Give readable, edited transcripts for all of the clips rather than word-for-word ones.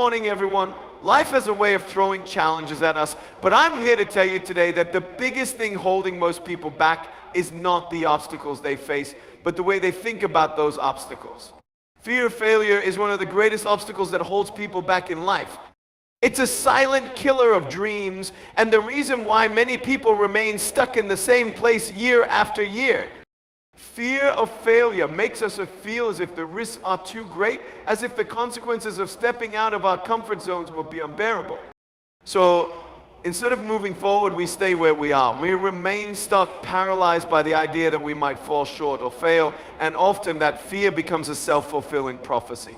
morning, everyone. Life has a way of throwing challenges at us, but I'm here to tell you today that the biggest thing holding most people back is not the obstacles they face, but the way they think about those obstacles. Fear of failure is one of the greatest obstacles that holds people back in life. It's a silent killer of dreams, and the reason why many people remain stuck in the same place year after year. Fear of failure makes us feel as if the risks are too great, as if the consequences of stepping out of our comfort zones will be unbearable. So instead of moving forward, we stay where we are. We remain stuck, paralyzed by the idea that we might fall short or fail, and often that fear becomes a self-fulfilling prophecy.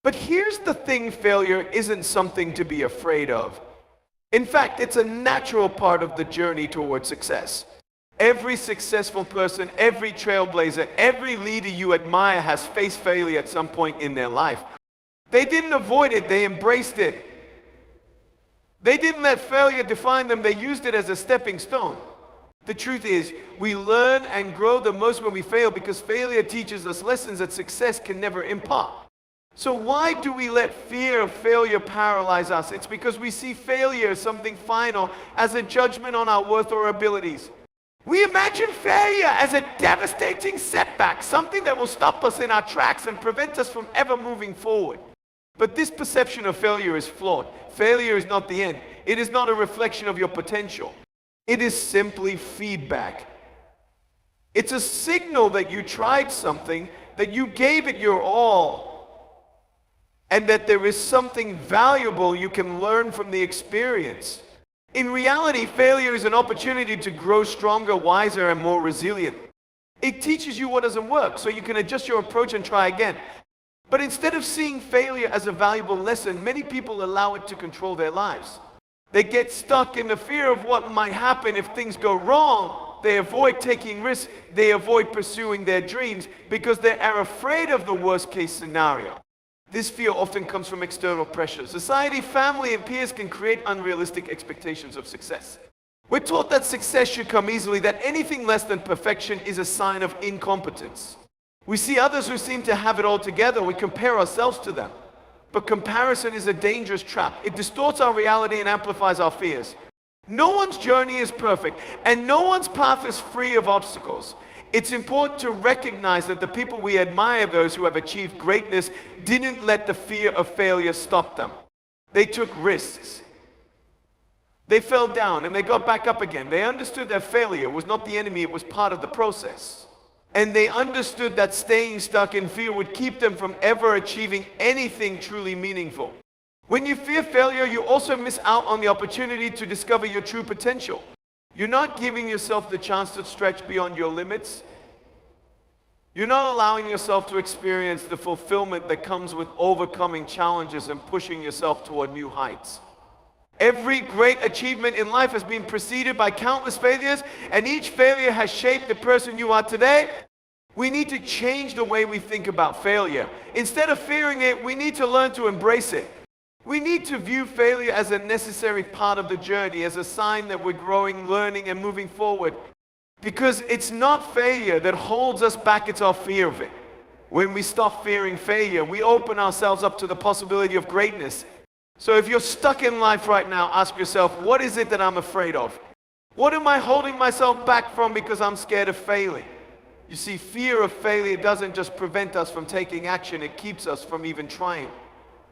But here's the thing: failure isn't something to be afraid of. In fact, it's a natural part of the journey towards success. Every successful person, every trailblazer, every leader you admire has faced failure at some point in their life. They didn't avoid it, they embraced it. They didn't let failure define them, they used it as a stepping stone. The truth is, we learn and grow the most when we fail because failure teaches us lessons that success can never impart. So why do we let fear of failure paralyze us? It's because we see failure as something final, as a judgment on our worth or abilities. We imagine failure as a devastating setback, something that will stop us in our tracks and prevent us from ever moving forward. But this perception of failure is flawed. Failure is not the end. It is not a reflection of your potential. It is simply feedback. It's a signal that you tried something, that you gave it your all, and that there is something valuable you can learn from the experience. In reality, failure is an opportunity to grow stronger, wiser, and more resilient. It teaches you what doesn't work, so you can adjust your approach and try again. But instead of seeing failure as a valuable lesson, many people allow it to control their lives. They get stuck in the fear of what might happen if things go wrong. They avoid taking risks. They avoid pursuing their dreams because they are afraid of the worst-case scenario. This fear often comes from external pressures. Society, family, and peers can create unrealistic expectations of success. We're taught that success should come easily, that anything less than perfection is a sign of incompetence. We see others who seem to have it all together. We compare ourselves to them. But comparison is a dangerous trap. It distorts our reality and amplifies our fears. No one's journey is perfect, and no one's path is free of obstacles. It's important to recognize that the people we admire, those who have achieved greatness, didn't let the fear of failure stop them. They took risks. They fell down and they got back up again. They understood that failure was not the enemy, it was part of the process. And they understood that staying stuck in fear would keep them from ever achieving anything truly meaningful. When you fear failure, you also miss out on the opportunity to discover your true potential. You're not giving yourself the chance to stretch beyond your limits. You're not allowing yourself to experience the fulfillment that comes with overcoming challenges and pushing yourself toward new heights. Every great achievement in life has been preceded by countless failures, and each failure has shaped the person you are today. We need to change the way we think about failure. Instead of fearing it, we need to learn to embrace it. We need to view failure as a necessary part of the journey, as a sign that we're growing, learning, and moving forward. Because it's not failure that holds us back, it's our fear of it. When we stop fearing failure, we open ourselves up to the possibility of greatness. So if you're stuck in life right now, ask yourself, what is it that I'm afraid of? What am I holding myself back from because I'm scared of failing? You see, fear of failure doesn't just prevent us from taking action, it keeps us from even trying.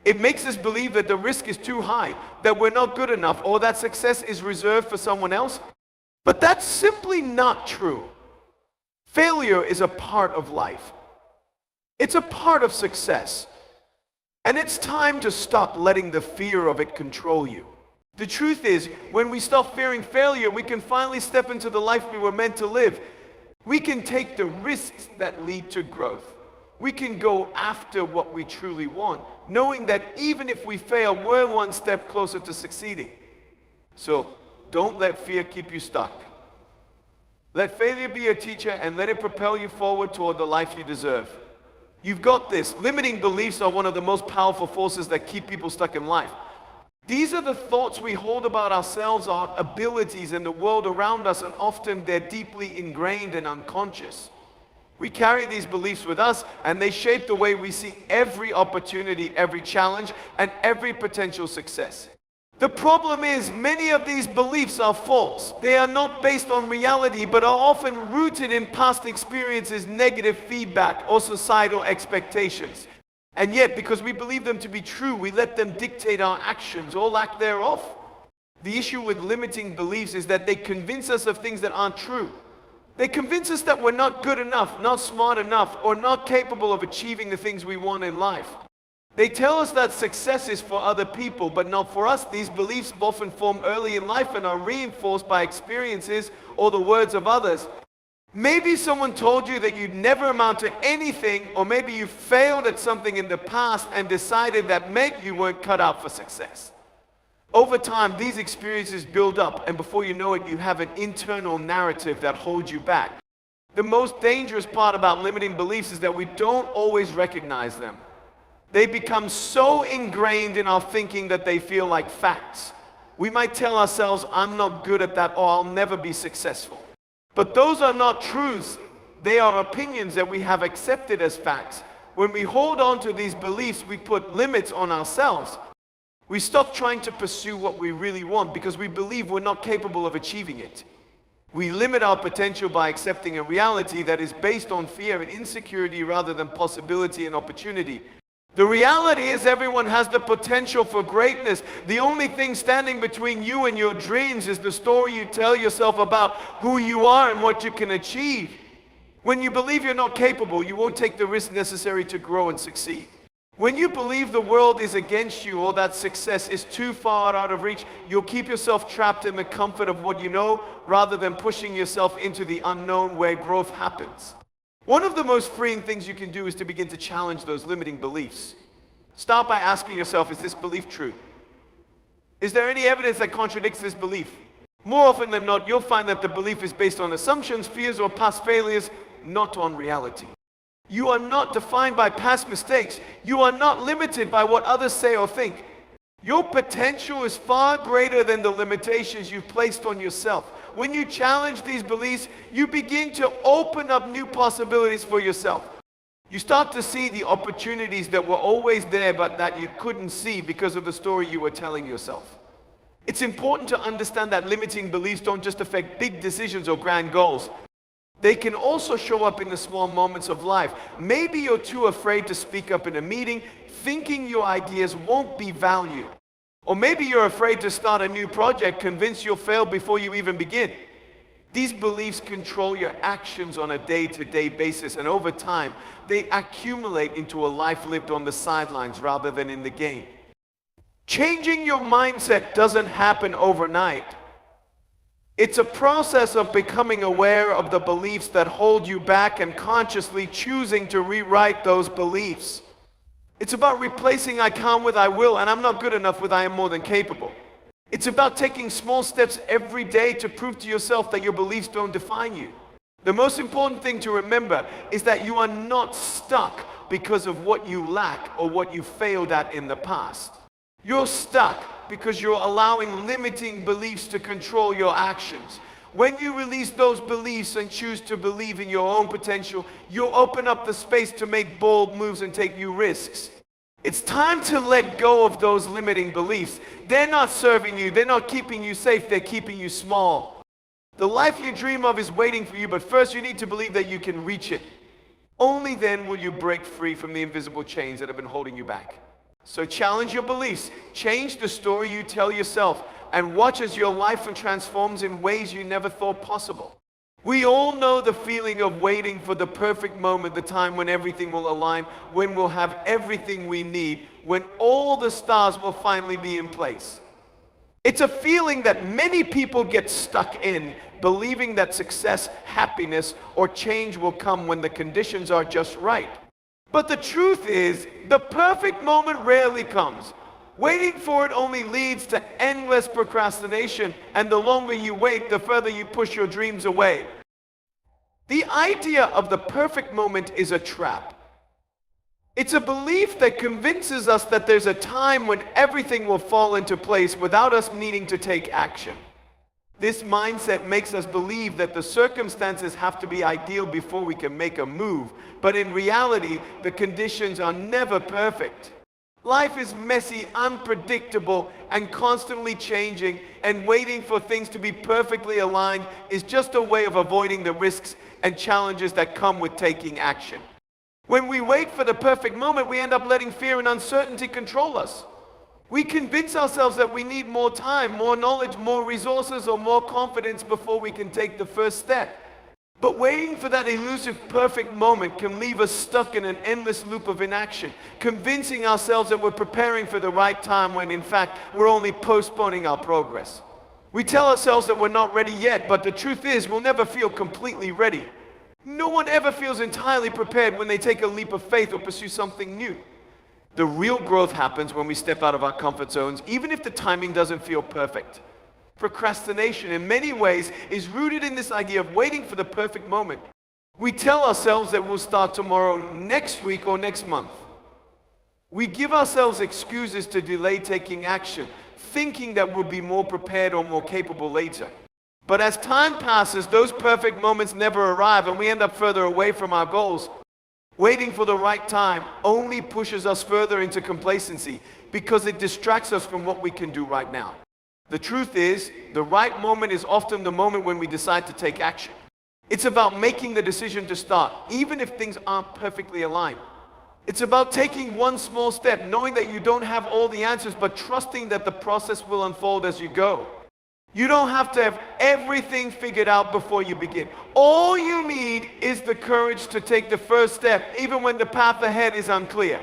It makes us believe that the risk is too high, that we're not good enough, or that success is reserved for someone else. But that's simply not true. Failure is a part of life. It's a part of success. And it's time to stop letting the fear of it control you. The truth is, when we stop fearing failure, we can finally step into the life we were meant to live. We can take the risks that lead to growth. We can go after what we truly want, knowing that even if we fail, we're one step closer to succeeding. So don't let fear keep you stuck. Let failure be your teacher and let it propel you forward toward the life you deserve. You've got this. Limiting beliefs are one of the most powerful forces that keep people stuck in life. These are the thoughts we hold about ourselves, our abilities, and the world around us, and often they're deeply ingrained and unconscious. We carry these beliefs with us, and they shape the way we see every opportunity, every challenge, and every potential success. The problem is, many of these beliefs are false. They are not based on reality, but are often rooted in past experiences, negative feedback, or societal expectations. And yet, because we believe them to be true, we let them dictate our actions or lack thereof. The issue with limiting beliefs is that they convince us of things that aren't true. They convince us that we're not good enough, not smart enough, or not capable of achieving the things we want in life. They tell us that success is for other people, but not for us. These beliefs often form early in life and are reinforced by experiences or the words of others. Maybe someone told you that you'd never amount to anything, or maybe you failed at something in the past and decided that meant you weren't cut out for success. Over time, these experiences build up, and before you know it, you have an internal narrative that holds you back. The most dangerous part about limiting beliefs is that we don't always recognize them. They become so ingrained in our thinking that they feel like facts. We might tell ourselves, I'm not good at that, or I'll never be successful. But those are not truths. They are opinions that we have accepted as facts. When we hold on to these beliefs, we put limits on ourselves. We stop trying to pursue what we really want because we believe we're not capable of achieving it. We limit our potential by accepting a reality that is based on fear and insecurity rather than possibility and opportunity. The reality is everyone has the potential for greatness. The only thing standing between you and your dreams is the story you tell yourself about who you are and what you can achieve. When you believe you're not capable, you won't take the risk necessary to grow and succeed. When you believe the world is against you or that success is too far out of reach, you'll keep yourself trapped in the comfort of what you know rather than pushing yourself into the unknown where growth happens. One of the most freeing things you can do is to begin to challenge those limiting beliefs. Start by asking yourself, is this belief true? Is there any evidence that contradicts this belief? More often than not, you'll find that the belief is based on assumptions, fears, or past failures, not on reality. You are not defined by past mistakes. You are not limited by what others say or think. Your potential is far greater than the limitations you've placed on yourself. When you challenge these beliefs, you begin to open up new possibilities for yourself. You start to see the opportunities that were always there but that you couldn't see because of the story you were telling yourself. It's important to understand that limiting beliefs don't just affect big decisions or grand goals. They can also show up in the small moments of life. Maybe you're too afraid to speak up in a meeting, thinking your ideas won't be valued. Or maybe you're afraid to start a new project, convinced you'll fail before you even begin. These beliefs control your actions on a day-to-day basis, and over time, they accumulate into a life lived on the sidelines rather than in the game. Changing your mindset doesn't happen overnight. It's a process of becoming aware of the beliefs that hold you back and consciously choosing to rewrite those beliefs. It's about replacing I can't with I will, and I'm not good enough with I am more than capable. It's about taking small steps every day to prove to yourself that your beliefs don't define you. The most important thing to remember is that you are not stuck because of what you lack or what you failed at in the past. You're stuck because you're allowing limiting beliefs to control your actions. When you release those beliefs and choose to believe in your own potential, you'll open up the space to make bold moves and take new risks. It's time to let go of those limiting beliefs. They're not serving you. They're not keeping you safe. They're keeping you small. The life you dream of is waiting for you, but first you need to believe that you can reach it. Only then will you break free from the invisible chains that have been holding you back. So challenge your beliefs. Change the story you tell yourself, and watch as your life transforms in ways you never thought possible. We all know the feeling of waiting for the perfect moment, the time when everything will align, when we'll have everything we need, when all the stars will finally be in place. It's a feeling that many people get stuck in, believing that success, happiness, or change will come when the conditions are just right. But the truth is, the perfect moment rarely comes. Waiting for it only leads to endless procrastination, and the longer you wait, the further you push your dreams away. The idea of the perfect moment is a trap. It's a belief that convinces us that there's a time when everything will fall into place without us needing to take action. This mindset makes us believe that the circumstances have to be ideal before we can make a move. But in reality, the conditions are never perfect. Life is messy, unpredictable, and constantly changing, and waiting for things to be perfectly aligned is just a way of avoiding the risks and challenges that come with taking action. When we wait for the perfect moment, we end up letting fear and uncertainty control us. We convince ourselves that we need more time, more knowledge, more resources, or more confidence before we can take the first step. But waiting for that elusive perfect moment can leave us stuck in an endless loop of inaction, convincing ourselves that we're preparing for the right time when in fact we're only postponing our progress. We tell ourselves that we're not ready yet, but the truth is we'll never feel completely ready. No one ever feels entirely prepared when they take a leap of faith or pursue something new. The real growth happens when we step out of our comfort zones, even if the timing doesn't feel perfect. Procrastination, in many ways, is rooted in this idea of waiting for the perfect moment. We tell ourselves that we'll start tomorrow, next week, or next month. We give ourselves excuses to delay taking action, thinking that we'll be more prepared or more capable later. But as time passes, those perfect moments never arrive, and we end up further away from our goals. Waiting for the right time only pushes us further into complacency because it distracts us from what we can do right now. The truth is, the right moment is often the moment when we decide to take action. It's about making the decision to start, even if things aren't perfectly aligned. It's about taking one small step, knowing that you don't have all the answers, but trusting that the process will unfold as you go. You don't have to have everything figured out before you begin. All you need is the courage to take the first step, even when the path ahead is unclear.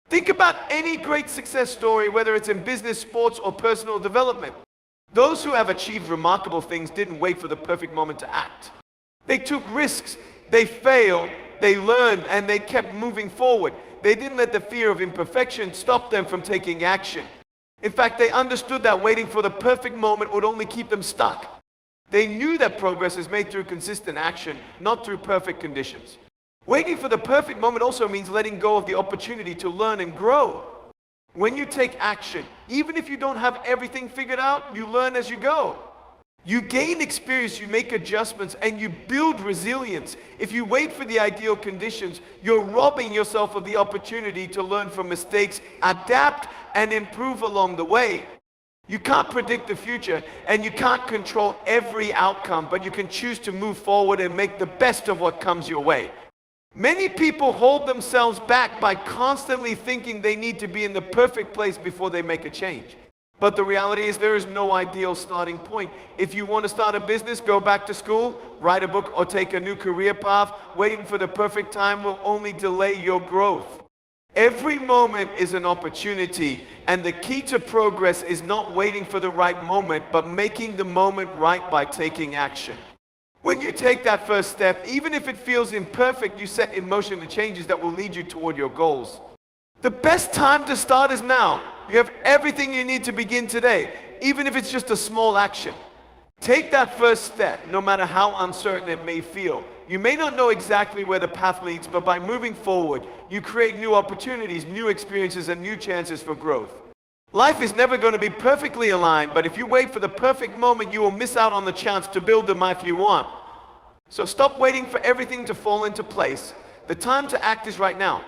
Think about any great success story, whether it's in business, sports, or personal development. Those who have achieved remarkable things didn't wait for the perfect moment to act. They took risks, they failed, they learned, and they kept moving forward. They didn't let the fear of imperfection stop them from taking action. In fact, they understood that waiting for the perfect moment would only keep them stuck. They knew that progress is made through consistent action, not through perfect conditions. Waiting for the perfect moment also means letting go of the opportunity to learn and grow. When you take action, even if you don't have everything figured out, you learn as you go. You gain experience, you make adjustments, and you build resilience. If you wait for the ideal conditions, you're robbing yourself of the opportunity to learn from mistakes, adapt, and improve along the way. You can't predict the future, and you can't control every outcome, but you can choose to move forward and make the best of what comes your way. Many people hold themselves back by constantly thinking they need to be in the perfect place before they make a change. But the reality is there is no ideal starting point. If you want to start a business, go back to school, write a book, or take a new career path. Waiting for the perfect time will only delay your growth. Every moment is an opportunity, and the key to progress is not waiting for the right moment, but making the moment right by taking action. When you take that first step, even if it feels imperfect, you set in motion the changes that will lead you toward your goals. The best time to start is now. You have everything you need to begin today, even if it's just a small action. Take that first step, no matter how uncertain it may feel. You may not know exactly where the path leads, but by moving forward, you create new opportunities, new experiences, and new chances for growth. Life is never going to be perfectly aligned, but if you wait for the perfect moment, you will miss out on the chance to build the life you want. So stop waiting for everything to fall into place. The time to act is right now.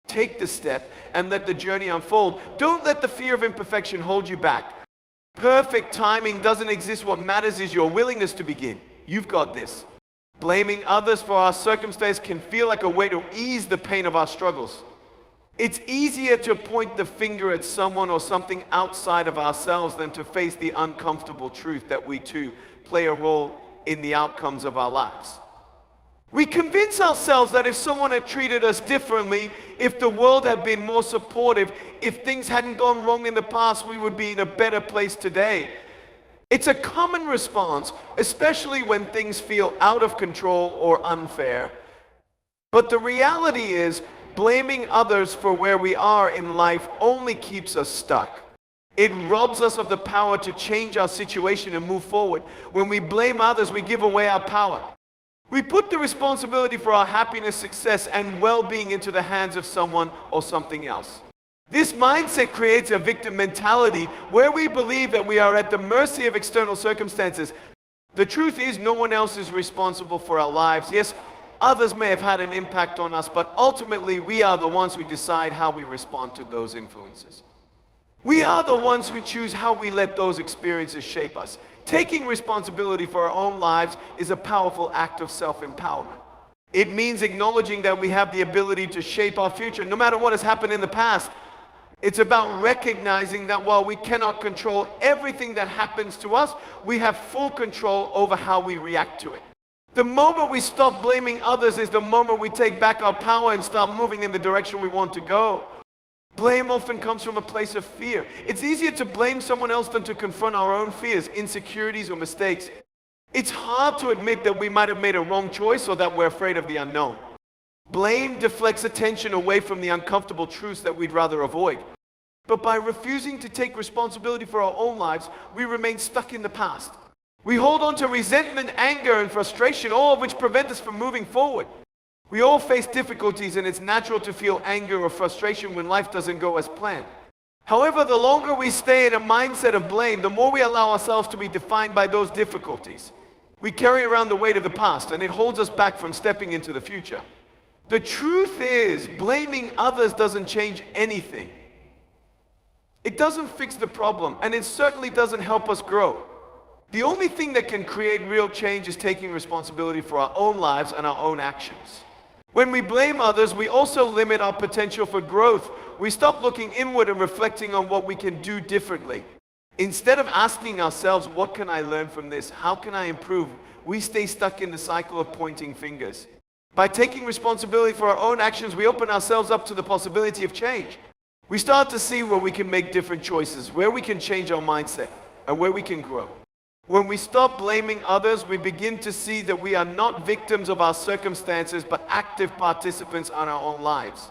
Take the step and let the journey unfold. Don't let the fear of imperfection hold you back. Perfect timing doesn't exist. What matters is your willingness to begin. You've got this. Blaming others for our circumstance can feel like a way to ease the pain of our struggles. It's easier to point the finger at someone or something outside of ourselves than to face the uncomfortable truth that we too play a role in the outcomes of our lives. We convince ourselves that if someone had treated us differently, if the world had been more supportive, if things hadn't gone wrong in the past, we would be in a better place today. It's a common response, especially when things feel out of control or unfair. But the reality is, blaming others for where we are in life only keeps us stuck. It robs us of the power to change our situation and move forward. When we blame others, we give away our power. We put the responsibility for our happiness, success, and well-being into the hands of someone or something else. This mindset creates a victim mentality where we believe that we are at the mercy of external circumstances. The truth is, no one else is responsible for our lives. Yes, others may have had an impact on us, but ultimately we are the ones who decide how we respond to those influences. We are the ones who choose how we let those experiences shape us. Taking responsibility for our own lives is a powerful act of self-empowerment. It means acknowledging that we have the ability to shape our future, no matter what has happened in the past. It's about recognizing that while we cannot control everything that happens to us, we have full control over how we react to it. The moment we stop blaming others is the moment we take back our power and start moving in the direction we want to go. Blame often comes from a place of fear. It's easier to blame someone else than to confront our own fears, insecurities, or mistakes. It's hard to admit that we might have made a wrong choice or that we're afraid of the unknown. Blame deflects attention away from the uncomfortable truths that we'd rather avoid. But by refusing to take responsibility for our own lives, we remain stuck in the past. We hold on to resentment, anger, and frustration, all of which prevent us from moving forward. We all face difficulties, and it's natural to feel anger or frustration when life doesn't go as planned. However, the longer we stay in a mindset of blame, the more we allow ourselves to be defined by those difficulties. We carry around the weight of the past, and it holds us back from stepping into the future. The truth is, blaming others doesn't change anything. It doesn't fix the problem, and it certainly doesn't help us grow. The only thing that can create real change is taking responsibility for our own lives and our own actions. When we blame others, we also limit our potential for growth. We stop looking inward and reflecting on what we can do differently. Instead of asking ourselves, what can I learn from this? How can I improve? We stay stuck in the cycle of pointing fingers. By taking responsibility for our own actions, we open ourselves up to the possibility of change. We start to see where we can make different choices, where we can change our mindset, and where we can grow. When we stop blaming others, we begin to see that we are not victims of our circumstances, but active participants in our own lives.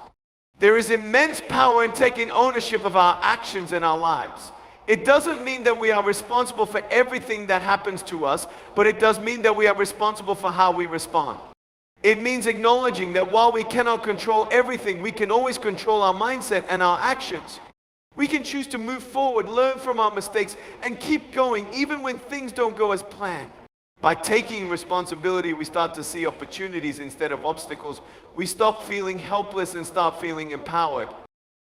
There is immense power in taking ownership of our actions in our lives. It doesn't mean that we are responsible for everything that happens to us, but it does mean that we are responsible for how we respond. It means acknowledging that while we cannot control everything, we can always control our mindset and our actions. We can choose to move forward, learn from our mistakes, and keep going even when things don't go as planned. By taking responsibility, we start to see opportunities instead of obstacles. We stop feeling helpless and start feeling empowered.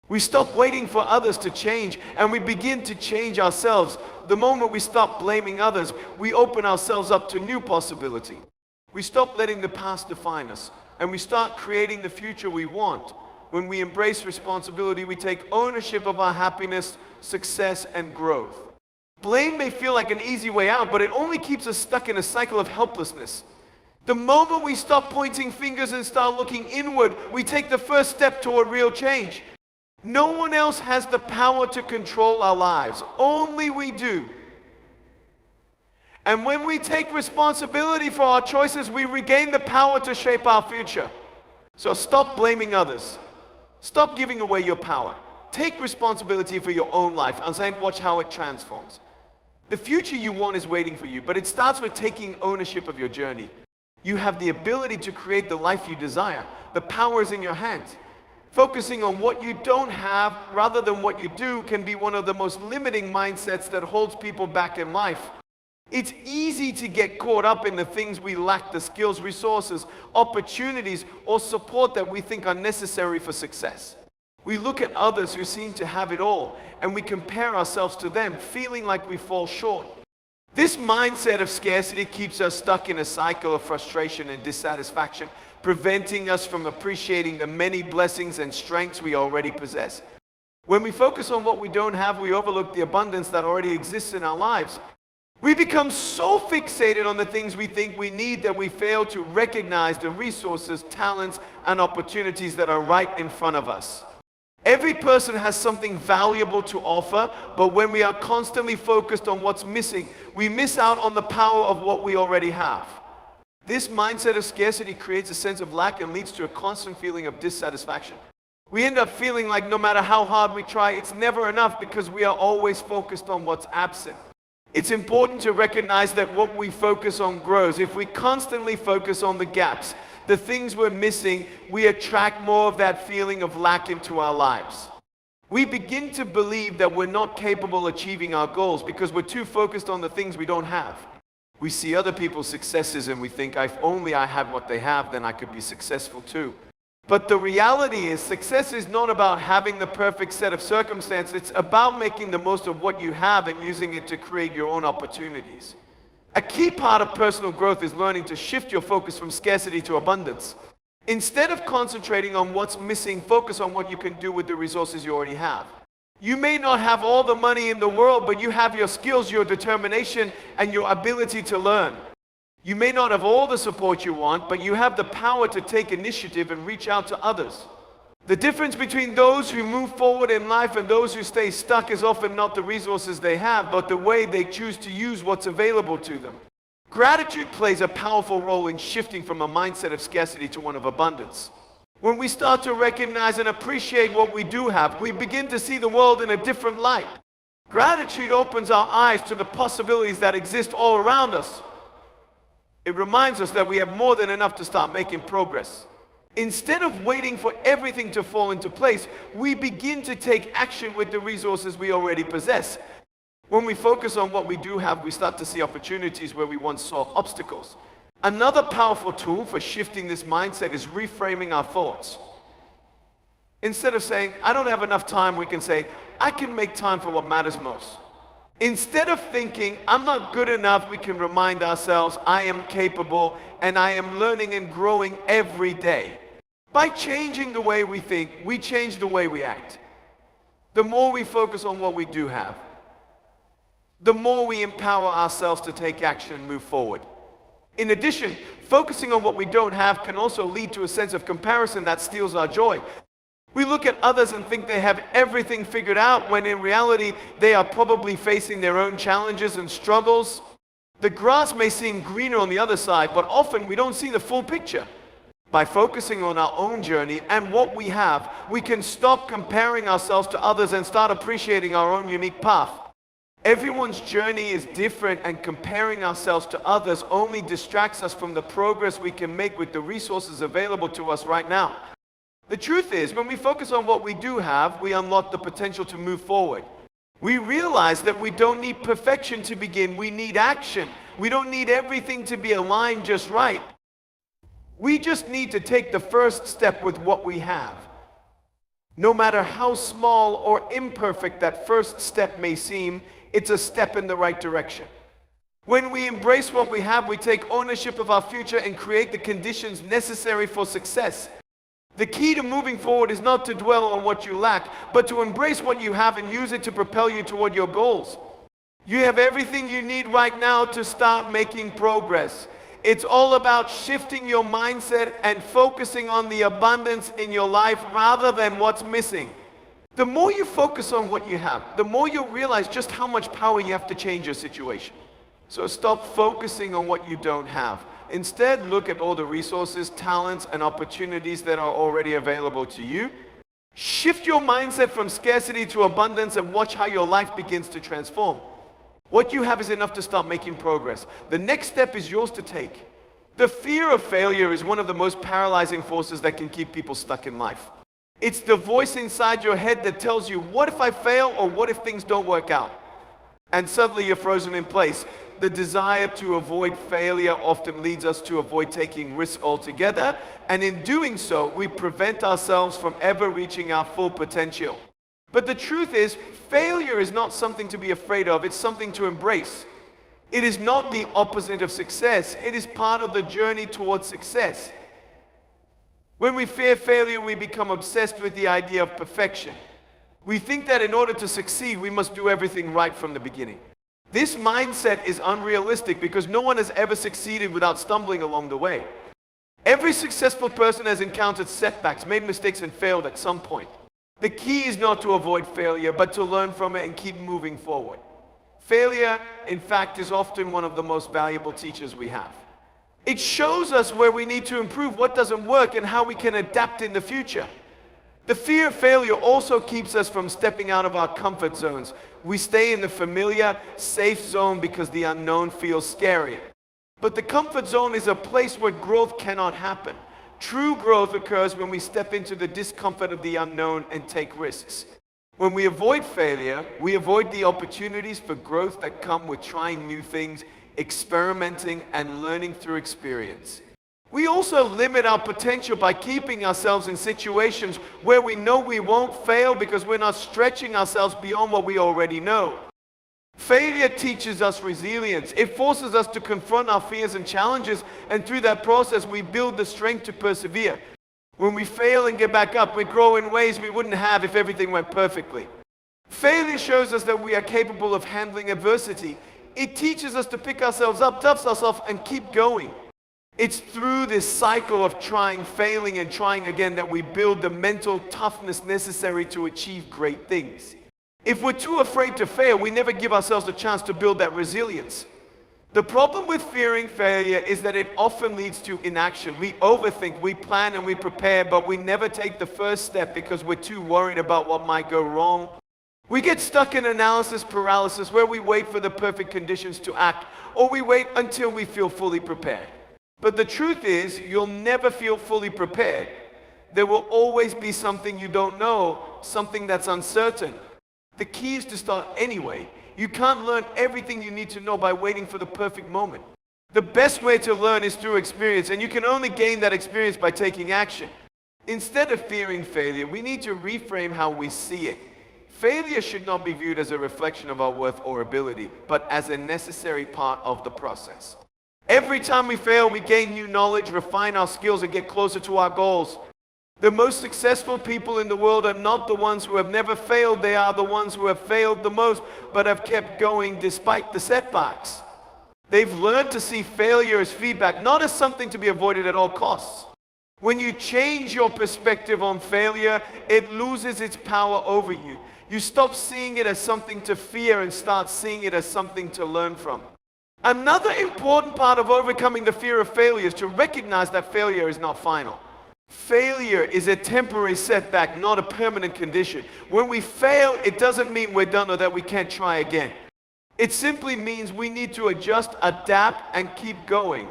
We stop waiting for others to change, and we begin to change ourselves. The moment we stop blaming others, we open ourselves up to new possibility. We stop letting the past define us, and we start creating the future we want. When we embrace responsibility, we take ownership of our happiness, success, and growth. Blame may feel like an easy way out, but it only keeps us stuck in a cycle of helplessness. The moment we stop pointing fingers and start looking inward, we take the first step toward real change. No one else has the power to control our lives. Only we do. And when we take responsibility for our choices, we regain the power to shape our future. So stop blaming others. Stop giving away your power. Take responsibility for your own life and watch how it transforms. The future you want is waiting for you, but it starts with taking ownership of your journey. You have the ability to create the life you desire. The power is in your hands. Focusing on what you don't have rather than what you do can be one of the most limiting mindsets that holds people back in life. It's easy to get caught up in the things we lack, the skills, resources, opportunities, or support that we think are necessary for success. We look at others who seem to have it all, and we compare ourselves to them, feeling like we fall short. This mindset of scarcity keeps us stuck in a cycle of frustration and dissatisfaction, preventing us from appreciating the many blessings and strengths we already possess. When we focus on what we don't have, we overlook the abundance that already exists in our lives. We become so fixated on the things we think we need that we fail to recognize the resources, talents, and opportunities that are right in front of us. Every person has something valuable to offer, but when we are constantly focused on what's missing, we miss out on the power of what we already have. This mindset of scarcity creates a sense of lack and leads to a constant feeling of dissatisfaction. We end up feeling like no matter how hard we try, it's never enough because we are always focused on what's absent. It's important to recognize that what we focus on grows. If we constantly focus on the gaps, the things we're missing, we attract more of that feeling of lack into our lives. We begin to believe that we're not capable of achieving our goals because we're too focused on the things we don't have. We see other people's successes and we think, if only I had what they have, then I could be successful too. But the reality is, success is not about having the perfect set of circumstances. It's about making the most of what you have and using it to create your own opportunities. A key part of personal growth is learning to shift your focus from scarcity to abundance. Instead of concentrating on what's missing, focus on what you can do with the resources you already have. You may not have all the money in the world, but you have your skills, your determination, and your ability to learn. You may not have all the support you want, but you have the power to take initiative and reach out to others. The difference between those who move forward in life and those who stay stuck is often not the resources they have, but the way they choose to use what's available to them. Gratitude plays a powerful role in shifting from a mindset of scarcity to one of abundance. When we start to recognize and appreciate what we do have, we begin to see the world in a different light. Gratitude opens our eyes to the possibilities that exist all around us. It reminds us that we have more than enough to start making progress. Instead of waiting for everything to fall into place, we begin to take action with the resources we already possess. When we focus on what we do have, we start to see opportunities where we once saw obstacles. Another powerful tool for shifting this mindset is reframing our thoughts. Instead of saying, I don't have enough time, we can say, I can make time for what matters most. Instead of thinking, I'm not good enough, we can remind ourselves, I am capable and I am learning and growing every day. By changing the way we think, we change the way we act. The more we focus on what we do have, the more we empower ourselves to take action and move forward. In addition, focusing on what we don't have can also lead to a sense of comparison that steals our joy. We look at others and think they have everything figured out, when in reality, they are probably facing their own challenges and struggles. The grass may seem greener on the other side, but often we don't see the full picture. By focusing on our own journey and what we have, we can stop comparing ourselves to others and start appreciating our own unique path. Everyone's journey is different, and comparing ourselves to others only distracts us from the progress we can make with the resources available to us right now. The truth is, when we focus on what we do have, we unlock the potential to move forward. We realize that we don't need perfection to begin, we need action. We don't need everything to be aligned just right. We just need to take the first step with what we have. No matter how small or imperfect that first step may seem, it's a step in the right direction. When we embrace what we have, we take ownership of our future and create the conditions necessary for success. The key to moving forward is not to dwell on what you lack, but to embrace what you have and use it to propel you toward your goals. You have everything you need right now to start making progress. It's all about shifting your mindset and focusing on the abundance in your life rather than what's missing. The more you focus on what you have, the more you'll realize just how much power you have to change your situation. So stop focusing on what you don't have. Instead, look at all the resources, talents, and opportunities that are already available to you. Shift your mindset from scarcity to abundance and watch how your life begins to transform. What you have is enough to start making progress. The next step is yours to take. The fear of failure is one of the most paralyzing forces that can keep people stuck in life. It's the voice inside your head that tells you, what if I fail, or what if things don't work out? And suddenly you're frozen in place. The desire to avoid failure often leads us to avoid taking risks altogether, and in doing so, we prevent ourselves from ever reaching our full potential. But the truth is, failure is not something to be afraid of, it's something to embrace. It is not the opposite of success, it is part of the journey towards success. When we fear failure, we become obsessed with the idea of perfection. We think that in order to succeed, we must do everything right from the beginning. This mindset is unrealistic because no one has ever succeeded without stumbling along the way. Every successful person has encountered setbacks, made mistakes, and failed at some point. The key is not to avoid failure, but to learn from it and keep moving forward. Failure, in fact, is often one of the most valuable teachers we have. It shows us where we need to improve, what doesn't work, and how we can adapt in the future. The fear of failure also keeps us from stepping out of our comfort zones. We stay in the familiar, safe zone because the unknown feels scary. But the comfort zone is a place where growth cannot happen. True growth occurs when we step into the discomfort of the unknown and take risks. When we avoid failure, we avoid the opportunities for growth that come with trying new things, experimenting, and learning through experience. We also limit our potential by keeping ourselves in situations where we know we won't fail because we're not stretching ourselves beyond what we already know. Failure teaches us resilience. It forces us to confront our fears and challenges, and through that process, we build the strength to persevere. When we fail and get back up, we grow in ways we wouldn't have if everything went perfectly. Failure shows us that we are capable of handling adversity. It teaches us to pick ourselves up, dust ourselves, and keep going. It's through this cycle of trying, failing, and trying again that we build the mental toughness necessary to achieve great things. If we're too afraid to fail, we never give ourselves a chance to build that resilience. The problem with fearing failure is that it often leads to inaction. We overthink, we plan, and we prepare, but we never take the first step because we're too worried about what might go wrong. We get stuck in analysis paralysis where we wait for the perfect conditions to act, or we wait until we feel fully prepared. But the truth is, you'll never feel fully prepared. There will always be something you don't know, something that's uncertain. The key is to start anyway. You can't learn everything you need to know by waiting for the perfect moment. The best way to learn is through experience, and you can only gain that experience by taking action. Instead of fearing failure, we need to reframe how we see it. Failure should not be viewed as a reflection of our worth or ability, but as a necessary part of the process. Every time we fail, we gain new knowledge, refine our skills, and get closer to our goals. The most successful people in the world are not the ones who have never failed. They are the ones who have failed the most, but have kept going despite the setbacks. They've learned to see failure as feedback, not as something to be avoided at all costs. When you change your perspective on failure, it loses its power over you. You stop seeing it as something to fear and start seeing it as something to learn from. Another important part of overcoming the fear of failure is to recognize that failure is not final. Failure is a temporary setback, not a permanent condition. When we fail, it doesn't mean we're done or that we can't try again. It simply means we need to adjust, adapt, and keep going.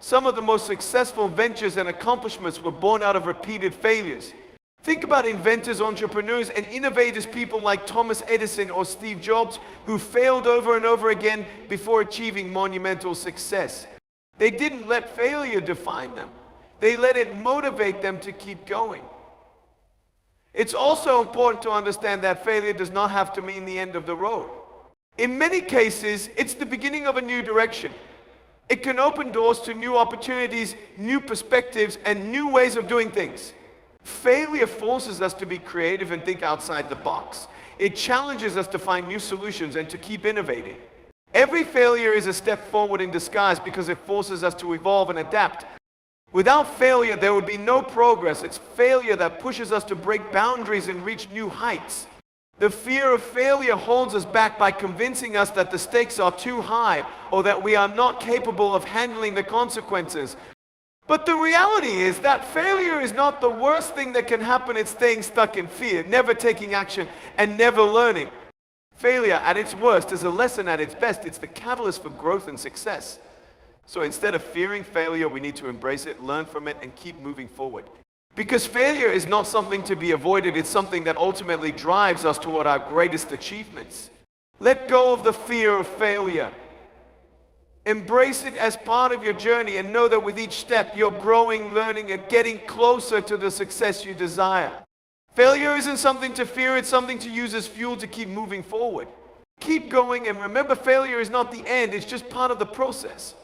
Some of the most successful ventures and accomplishments were born out of repeated failures. Think about inventors, entrepreneurs, and innovators, people like Thomas Edison or Steve Jobs, who failed over and over again before achieving monumental success. They didn't let failure define them. They let it motivate them to keep going. It's also important to understand that failure does not have to mean the end of the road. In many cases, it's the beginning of a new direction. It can open doors to new opportunities, new perspectives, and new ways of doing things. Failure forces us to be creative and think outside the box. It challenges us to find new solutions and to keep innovating. Every failure is a step forward in disguise because it forces us to evolve and adapt. Without failure, there would be no progress. It's failure that pushes us to break boundaries and reach new heights. The fear of failure holds us back by convincing us that the stakes are too high or that we are not capable of handling the consequences. But the reality is that failure is not the worst thing that can happen. It's staying stuck in fear, never taking action, and never learning. Failure at its worst is a lesson at its best. It's the catalyst for growth and success. So instead of fearing failure, we need to embrace it, learn from it, and keep moving forward. Because failure is not something to be avoided. It's something that ultimately drives us toward our greatest achievements. Let go of the fear of failure. Embrace it as part of your journey and know that with each step you're growing, learning, and getting closer to the success you desire. Failure isn't something to fear, it's something to use as fuel to keep moving forward. Keep going, and remember, failure is not the end, it's just part of the process.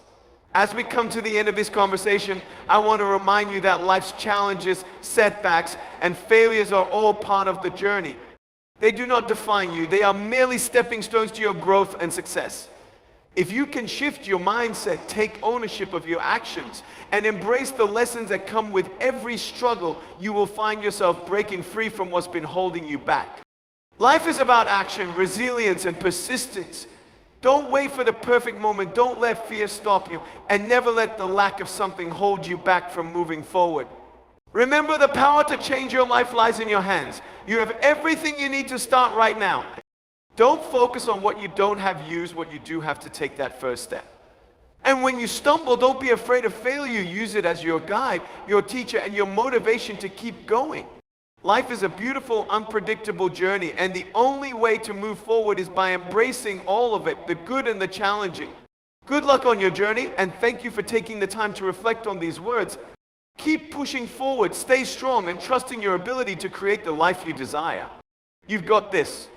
As we come to the end of this conversation, I want to remind you that life's challenges, setbacks, and failures are all part of the journey. They do not define you, they are merely stepping stones to your growth and success. If you can shift your mindset, take ownership of your actions, and embrace the lessons that come with every struggle, you will find yourself breaking free from what's been holding you back. Life is about action, resilience, and persistence. Don't wait for the perfect moment. Don't let fear stop you, and never let the lack of something hold you back from moving forward. Remember, the power to change your life lies in your hands. You have everything you need to start right now. Don't focus on what you don't have. Use what you do have to take that first step. And when you stumble, don't be afraid of failure. Use it as your guide, your teacher, and your motivation to keep going. Life is a beautiful, unpredictable journey, and the only way to move forward is by embracing all of it, the good and the challenging. Good luck on your journey, and thank you for taking the time to reflect on these words. Keep pushing forward, stay strong, and trusting your ability to create the life you desire. You've got this.